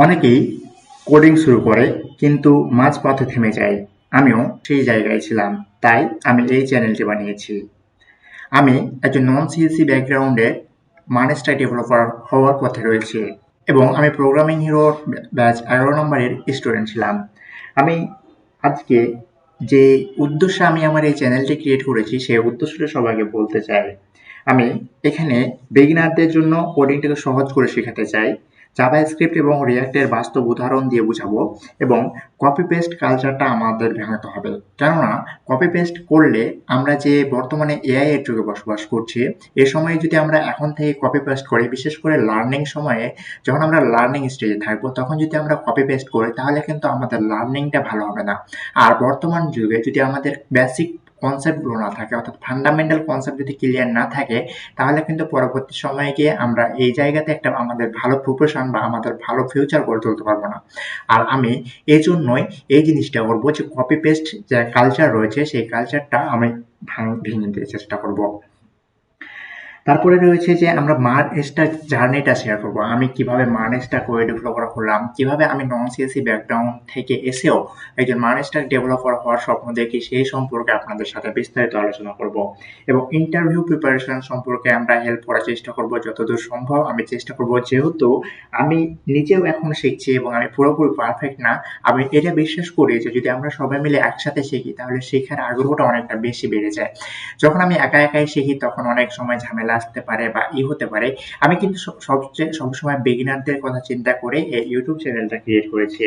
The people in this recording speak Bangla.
অনেকেই কোডিং শুরু করে কিন্তু মাঝপথে থেমে যায়। আমিও সেই জায়গায় ছিলাম, তাই আমি এই চ্যানেলটি বানিয়েছি। আমি একজন নন সিএসসি ব্যাকগ্রাউন্ডে মানস্টার ডেভেলপার হওয়ার পথে রয়েছে এবং আমি প্রোগ্রামিং হিরোর ব্যাচ 11 নম্বরের স্টুডেন্ট ছিলাম। আমি আজকে যে উদ্দেশ্যে আমি আমার এই চ্যানেলটি ক্রিয়েট করেছি সেই উদ্দেশ্যটা সবাইকে বলতে চাই। আমি এখানে বিগিনারদের জন্য কোডিংটাকে সহজ করে শেখাতে চাই। জাভাস্ক্রিপ্ট এবং রিয়াক্টের বাস্তব উদাহরণ দিয়ে বুঝাবো এবং কপি পেস্ট কালচারটা আমাদের ভাঙাতে হবে। কেননা কপি পেস্ট করলে আমরা যে বর্তমানে এআই এর যুগে বসবাস করছি, এ সময়ে যদি আমরা এখন থেকে কপি পেস্ট করি, বিশেষ করে লার্নিং সময়ে যখন আমরা লার্নিং স্টেজে থাকবো তখন যদি আমরা কপি পেস্ট করি তাহলে কিন্তু আমাদের লার্নিংটা ভালো হবে না। আর বর্তমান যুগে যদি আমাদের বেসিক কনসেপ্টগুলো না থাকে, অর্থাৎ ফান্ডামেন্টাল কনসেপ্ট যদি ক্লিয়ার না থাকে, তাহলে কিন্তু পরবর্তী সময়ে গিয়ে আমরা এই জায়গাতে একটা আমাদের ভালো প্রফেশন বা আমাদের ভালো ফিউচার গড়ে তুলতে পারবো না। আর আমি এই জন্যই এই জিনিসটা করবো যে কপি পেস্ট যে কালচার রয়েছে সেই কালচারটা আমি ভেঙে দিতে চেষ্টা করব। তারপরে রয়েছে যে আমরা মার্কস্টার জার্নিটা শেয়ার করব। আমি কিভাবে মার্কস্টার করে ডেভেলপার হলাম, কিভাবে আমি নন সিএসসি ব্যাকগ্রাউন্ড থেকে এসেও একজন মার্কস্টার ডেভেলপার হওয়ার স্বপ্ন দেখি, সেই সম্পর্কে আপনাদের সাথে বিস্তারিত আলোচনা করব এবং ইন্টারভিউ প্রিপারেশন সম্পর্কে আমরা হেল্প করার চেষ্টা করব যতদূর সম্ভব। আমি চেষ্টা করব, যেহেতু আমি নিজেও এখন শিখছি এবং আমি পুরোপুরি পারফেক্ট না, আমি এটা বিশ্বাস করি যে যদি আমরা সবাই মিলে একসাথে শিখি তাহলে শেখার আগ্রহটা অনেকটা বেশি বেড়ে যায়। যখন আমি একা একাই শিখি তখন অনেক সময় ঝামেলা আসতে পারে বা হতে পারে। আমি কিন্তু সবসময় বিগিনারদের কথা চিন্তা করে এই ইউটিউব চ্যানেলটা ক্রিয়েট করেছি।